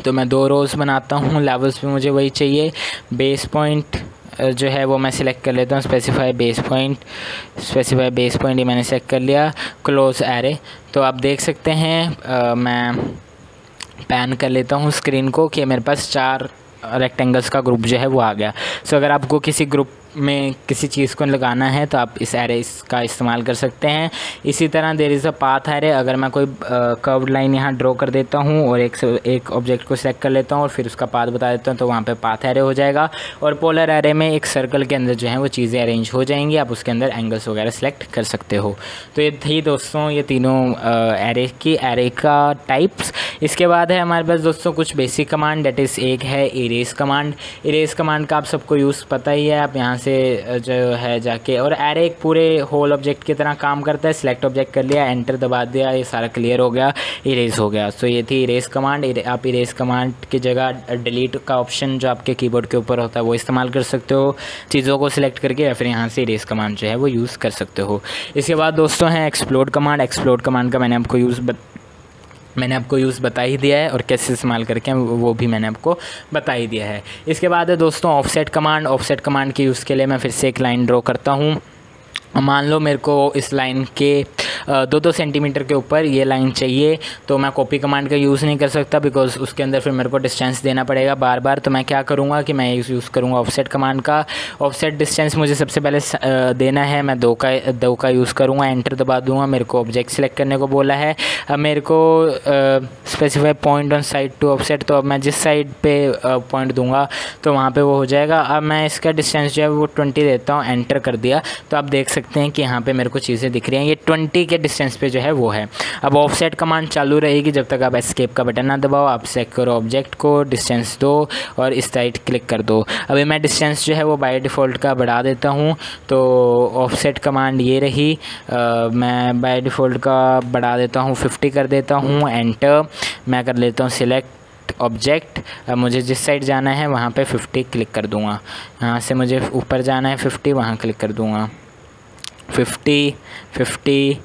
तो मैं 2 रोज़ बनाता हूँ। लेवल्स भी मुझे वही चाहिए। बेस पॉइंट जो है वो मैं सिलेक्ट कर लेता हूँ, स्पेसिफाई बेस पॉइंट ये मैंने सेलेक्ट कर लिया। क्लोज एरे, तो आप देख सकते हैं मैं पैन कर लेता हूँ स्क्रीन को कि मेरे पास 4 रेक्टेंगल्स का ग्रुप जो है वो आ गया। सो अगर आपको किसी ग्रुप में किसी चीज़ को लगाना है तो आप इस एरे का इस्तेमाल कर सकते हैं। इसी तरह there is a path array. अगर मैं कोई कर्व्ड लाइन यहाँ ड्रॉ कर देता हूँ और एक ऑब्जेक्ट को सिलेक्ट कर लेता हूँ और फिर उसका पाथ बता देता हूँ तो वहाँ पे पाथ एरे हो जाएगा। और पोलर एरे में एक सर्कल के अंदर जो है वो चीज़ें अरेंज हो जाएंगी, आप उसके अंदर एंगल्स वगैरह सेलेक्ट कर सकते हो। तो ये थी दोस्तों ये तीनों एरे का टाइप्स। इसके बाद है हमारे पास दोस्तों कुछ बेसिक कमांड, डेट इज़ एक है इरेज कमांड। इरेज कमांड का आप सबको यूज़ पता ही है। आप यहाँ से जो है जाके, और एरे एक पूरे होल ऑब्जेक्ट की तरह काम करता है। सिलेक्ट ऑब्जेक्ट कर लिया, एंटर दबा दिया, ये सारा क्लियर हो गया, इरेज हो गया। सो ये थी इरेज कमांड। आप इरेज कमांड की जगह डिलीट का ऑप्शन जो आपके कीबोर्ड के ऊपर होता है वो इस्तेमाल कर सकते हो, चीज़ों को सिलेक्ट करके, या फिर यहाँ से इरेज कमांड जो है वो यूज़ कर सकते हो। इसके बाद दोस्तों है एक्सप्लोड कमांड। एक्सप्लोड कमांड का मैंने आपको यूज़ बता ही दिया है, और कैसे इस्तेमाल करके वो भी मैंने आपको बता ही दिया है। इसके बाद है दोस्तों ऑफसेट कमांड। ऑफसेट कमांड के यूज़ के लिए मैं फिर से एक लाइन ड्रॉ करता हूँ। मान लो मेरे को इस लाइन के 2-2 सेंटीमीटर के ऊपर ये लाइन चाहिए, तो मैं कॉपी कमांड का यूज़ नहीं कर सकता, बिकॉज उसके अंदर फिर मेरे को डिस्टेंस देना पड़ेगा बार बार। तो मैं क्या करूँगा कि मैं यूज़ करूँगा ऑफसेट कमांड का। ऑफसेट डिस्टेंस मुझे सबसे पहले देना है, मैं 2 का यूज़ करूँगा, एंटर दबा दूँगा। मेरे को ऑब्जेक्ट सेलेक्ट करने को बोला है। अब मेरे को specify point on side to offset, तो अब मैं जिस साइड पे पॉइंट दूँगा तो वहाँ पर वो हो जाएगा। अब मैं इसका डिस्टेंस जो है वो 20 देता हूँ, एंटर कर दिया। तो आप देख सकते हैं कि यहाँ पे मेरे को चीज़ें दिख रही हैं, ये 20 के डिस्टेंस पे जो है वो है। अब ऑफसेट कमांड चालू रहेगी जब तक आप एस्केप का बटन ना दबाओ। आप सेलेक्ट करो ऑब्जेक्ट को, डिस्टेंस दो और इस साइड क्लिक कर दो। अभी मैं डिस्टेंस जो है वो बाय डिफ़ॉल्ट का बढ़ा देता हूँ, तो ऑफसेट कमांड ये रही। मैं बाय डिफ़ॉल्ट का बढ़ा देता हूँ, 50 कर देता हूँ, एंटर। मैं कर लेता हूँ सिलेक्ट ऑब्जेक्ट। मुझे जिस साइड जाना है वहाँ पे 50 क्लिक कर दूँगा। यहाँ से मुझे ऊपर जाना है 50, वहाँ क्लिक कर दूँगा। 50 50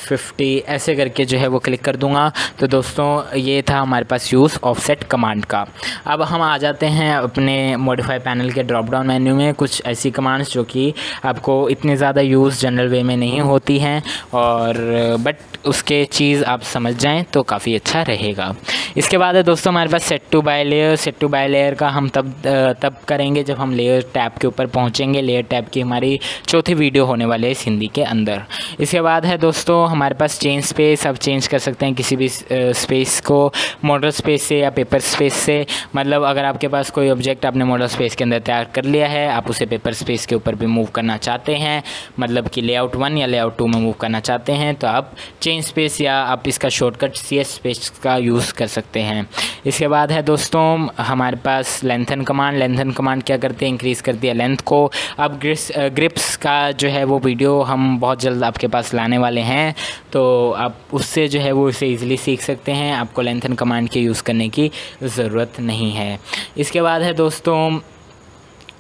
50 ऐसे करके जो है वो क्लिक कर दूंगा। तो दोस्तों ये था हमारे पास यूज़ ऑफसेट कमांड का। अब हम आ जाते हैं अपने मॉडिफाई पैनल के ड्रॉप डाउन मेन्यू में। कुछ ऐसी कमांड्स जो कि आपको इतनी ज़्यादा यूज़ जनरल वे में नहीं होती हैं, और बट उसके चीज़ आप समझ जाएं तो काफ़ी अच्छा रहेगा। इसके बाद है दोस्तों हमारे पास set to by layer. Set to by layer का हम तब करेंगे जब हम लेयर टैब के ऊपर पहुंचेंगे। लेयर टैब की हमारी चौथी वीडियो होने वाली है इस हिंदी के अंदर। इसके बाद है दोस्तों हमारे पास चेंज स्पेस। आप चेंज कर सकते हैं किसी भी स्पेस को, मॉडल स्पेस से या पेपर स्पेस से। मतलब अगर आपके पास कोई ऑब्जेक्ट आपने मॉडल स्पेस के अंदर तैयार कर लिया है, आप उसे पेपर स्पेस के ऊपर भी मूव करना चाहते हैं, मतलब कि लेआउट 1 या लेआउट 2 में मूव करना चाहते हैं, तो आप चेंज स्पेस या आप इसका शॉर्टकट CS स्पेस का यूज़ कर सकते हैं। इसके बाद है दोस्तों हमारे पास लेंथन कमांड। लेंथन कमांड क्या करती है, इंक्रीज़ करती है लेंथ को। अब ग्रिप्स का जो है वो वीडियो हम बहुत जल्द आपके पास लाने वाले हैं, तो आप उससे जो है वो इसे ईज़िली सीख सकते हैं। आपको लेंथन कमांड के यूज़ करने की ज़रूरत नहीं है। इसके बाद है दोस्तों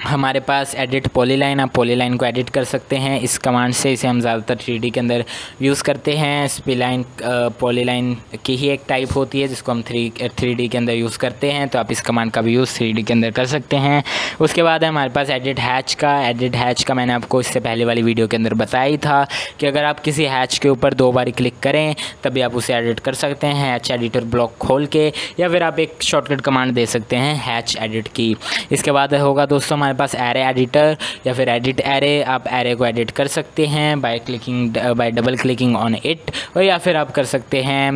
हमारे पास एडिट पॉलीलाइन। आप पॉलीलाइन को एडिट कर सकते हैं इस कमांड से। इसे हम ज़्यादातर 3D के अंदर यूज़ करते हैं। स्प्लाइन पॉलीलाइन की ही एक टाइप होती है जिसको हम 3D के अंदर यूज़ करते हैं, तो आप इस कमांड का भी यूज़ 3D के अंदर कर सकते हैं। उसके बाद है हमारे पास एडिट हैच का। एडिट हैच का मैंने आपको इससे पहले वाली वीडियो के अंदर बताया ही था कि अगर आप किसी हैच के ऊपर 2 बार क्लिक करें तभी आप उसे एडिट कर सकते हैं हैच एडिटर ब्लॉक खोल के, या फिर आप एक शॉर्टकट कमांड दे सकते हैं हैच एडिट की। इसके बाद होगा दोस्तों हमारे पास एरे एडिटर या फिर एडिट एरे। आप एरे को एडिट कर सकते हैं bye double clicking on it, और या फिर आप कर सकते हैं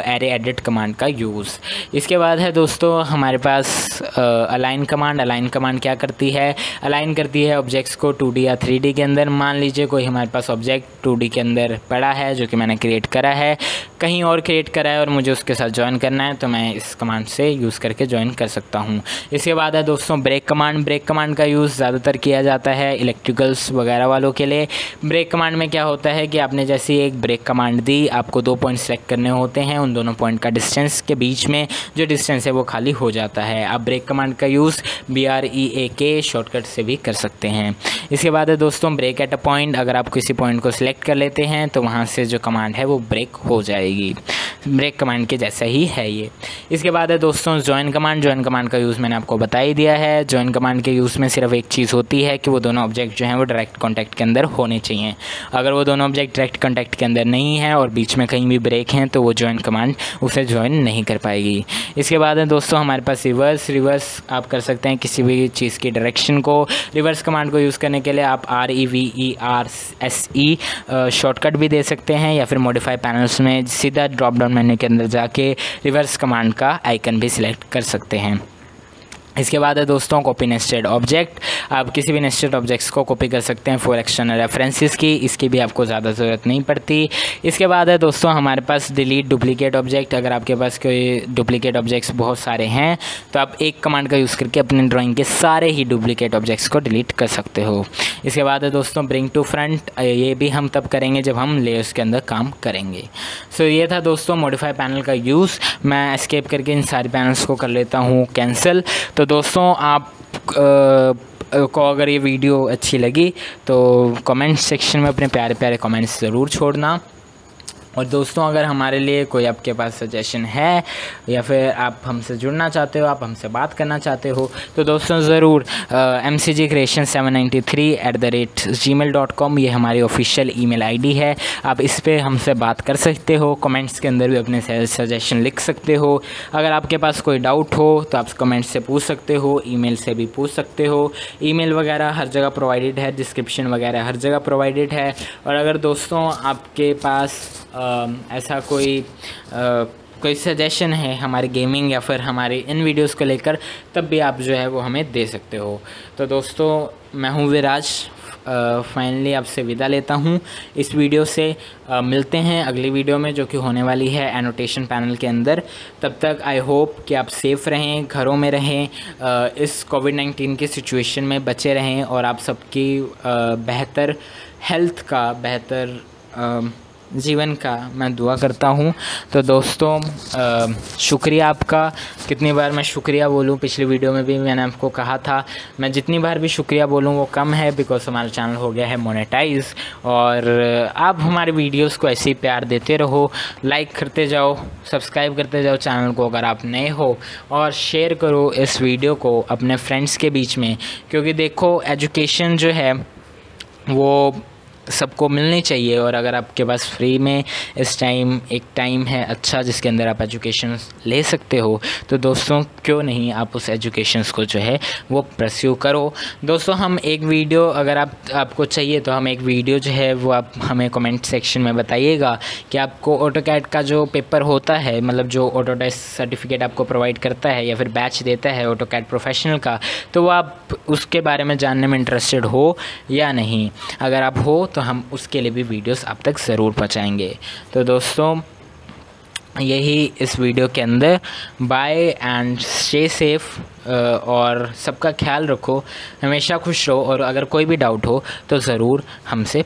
एरे एडिट कमांड का यूज़। इसके बाद है दोस्तों हमारे पास अलाइन कमांड। अलाइन कमांड क्या करती है, अलाइन करती है ऑब्जेक्ट्स को 2D या 3D के अंदर। मान लीजिए कोई हमारे पास ऑब्जेक्ट 2D के अंदर पड़ा है जो कि मैंने क्रिएट करा है, कहीं और क्रिएट करा है और मुझे उसके साथ ज्वाइन करना है, तो मैं इस कमांड से यूज़ करके ज्वाइन कर सकता हूँ। इसके बाद है दोस्तों ब्रेक कमांड। ब्रेक कमांड का यूज़ ज़्यादातर किया जाता है इलेक्ट्रिकल्स वगैरह वालों के लिए। ब्रेक कमांड में क्या होता है कि आपने जैसे एक ब्रेक कमांड दी, आपको 2 पॉइंट सेलेक्ट करने होते हैं, उन दोनों पॉइंट का डिस्टेंस के बीच में जो डिस्टेंस है वो खाली हो जाता है। आप ब्रेक कमांड का यूज़ BREAK शॉर्टकट से भी कर सकते हैं। इसके बाद है दोस्तों ब्रेक एट अ पॉइंट। अगर आप किसी पॉइंट को सिलेक्ट कर लेते हैं तो वहाँ से जो कमांड है वो ब्रेक हो जाएगी। ब्रेक कमांड के जैसा ही है ये। इसके बाद है दोस्तों ज्वाइन कमांड। ज्वाइन कमांड का यूज़ मैंने आपको बता ही दिया है। ज्वाइन कमांड के यूज़ में सिर्फ एक चीज़ होती है कि वो दोनों ऑब्जेक्ट जो हैं वो डायरेक्ट कॉन्टैक्ट के अंदर होने चाहिए। अगर वो दोनों ऑब्जेक्ट डायरेक्ट कॉन्टैक्ट के अंदर नहीं है और बीच में कहीं भी ब्रेक हैं तो वो ज्वाइन कमांड उसे ज्वाइन नहीं कर पाएगी। इसके बाद है दोस्तों हमारे पास रिवर्स। रिवर्स आप कर सकते हैं किसी भी चीज़ की डायरेक्शन को। रिवर्स कमांड को यूज़ करने के लिए आप REVERSE शॉर्टकट भी दे सकते हैं, या फिर मॉडिफाई पैनल्स में सीधा ड्रॉप डाउन मेन्यू के अंदर जाके रिवर्स कमांड का आइकन भी सिलेक्ट कर सकते हैं। इसके बाद है दोस्तों कॉपी नेस्टेड ऑब्जेक्ट। आप किसी भी नेस्टेड ऑब्जेक्ट्स को कॉपी कर सकते हैं फॉर एक्सटर्नल रेफरेंसेस की, इसकी भी आपको ज़्यादा ज़रूरत नहीं पड़ती। इसके बाद है दोस्तों हमारे पास डिलीट डुप्लीकेट ऑब्जेक्ट। अगर आपके पास कोई डुप्लीकेट ऑब्जेक्ट्स बहुत सारे हैं तो आप एक कमांड का यूज़ करके अपने ड्राइंग के सारे ही डुप्लीकेट ऑब्जेक्ट्स को डिलीट कर सकते हो। इसके बाद है दोस्तों ब्रिंग टू फ्रंट। ये भी हम तब करेंगे जब हम लेयर्स के अंदर काम करेंगे। सो ये था दोस्तों मॉडिफाई पैनल का यूज़। मैं एस्केप करके इन सारे पैनल्स को कर लेता हूँ कैंसिल। तो दोस्तों आप को अगर ये वीडियो अच्छी लगी तो कमेंट सेक्शन में अपने प्यारे प्यारे कमेंट्स ज़रूर छोड़ना। और दोस्तों अगर हमारे लिए कोई आपके पास सजेशन है या फिर आप हमसे जुड़ना चाहते हो, आप हमसे बात करना चाहते हो तो दोस्तों ज़रूर mcgcreation793@gmail.com ये हमारी ऑफिशियल ईमेल आईडी है। आप इस पर हमसे बात कर सकते हो, कमेंट्स के अंदर भी अपने सजेशन लिख सकते हो। अगर आपके पास कोई डाउट हो तो आप कमेंट्स से पूछ सकते हो, ईमेल से भी पूछ सकते हो। ईमेल वगैरह हर जगह प्रोवाइडेड है, डिस्क्रिप्शन वगैरह हर जगह प्रोवाइडेड है। और अगर दोस्तों आपके पास ऐसा कोई सजेशन है हमारे गेमिंग या फिर हमारे इन वीडियोस को लेकर, तब भी आप जो है वो हमें दे सकते हो। तो दोस्तों मैं हूँ विराज, फाइनली आपसे विदा लेता हूँ इस वीडियो से। मिलते हैं अगली वीडियो में जो कि होने वाली है एनोटेशन पैनल के अंदर। तब तक आई होप कि आप सेफ़ रहें, घरों में रहें, इस कोविड-19 की सिचुएशन में बचे रहें और आप सबकी बेहतर हेल्थ का, बेहतर जीवन का मैं दुआ करता हूँ। तो दोस्तों शुक्रिया आपका। कितनी बार मैं शुक्रिया बोलूँ, पिछली वीडियो में भी मैंने आपको कहा था, मैं जितनी बार भी शुक्रिया बोलूँ वो कम है, बिकॉज हमारा चैनल हो गया है मोनेटाइज। और आप हमारे वीडियोस को ऐसे ही प्यार देते रहो, लाइक करते जाओ, सब्सक्राइब करते जाओ चैनल को अगर आप नए हो, और शेयर करो इस वीडियो को अपने फ्रेंड्स के बीच में। क्योंकि देखो एजुकेशन जो है वो सबको मिलनी चाहिए, और अगर आपके पास फ्री में इस टाइम एक टाइम है अच्छा जिसके अंदर आप एजुकेशन ले सकते हो, तो दोस्तों क्यों नहीं आप उस एजुकेशंस को जो है वो परस्यू करो। दोस्तों हम एक वीडियो अगर आपको चाहिए तो हम एक वीडियो जो है वो आप हमें कमेंट सेक्शन में बताइएगा कि आपको ऑटोकैड का जो पेपर होता है, मतलब जो ऑटोडेस्क सर्टिफिकेट आपको प्रोवाइड करता है या फिर बैच देता है ऑटोकैड प्रोफेशनल का, तो वो आप उसके बारे में जानने में इंटरेस्टेड हो या नहीं। अगर आप हो तो हम उसके लिए भी वीडियोस आप तक ज़रूर पहुंचाएंगे। तो दोस्तों यही इस वीडियो के अंदर, बाय एंड स्टे सेफ, और सबका ख्याल रखो, हमेशा खुश रहो, और अगर कोई भी डाउट हो तो ज़रूर हमसे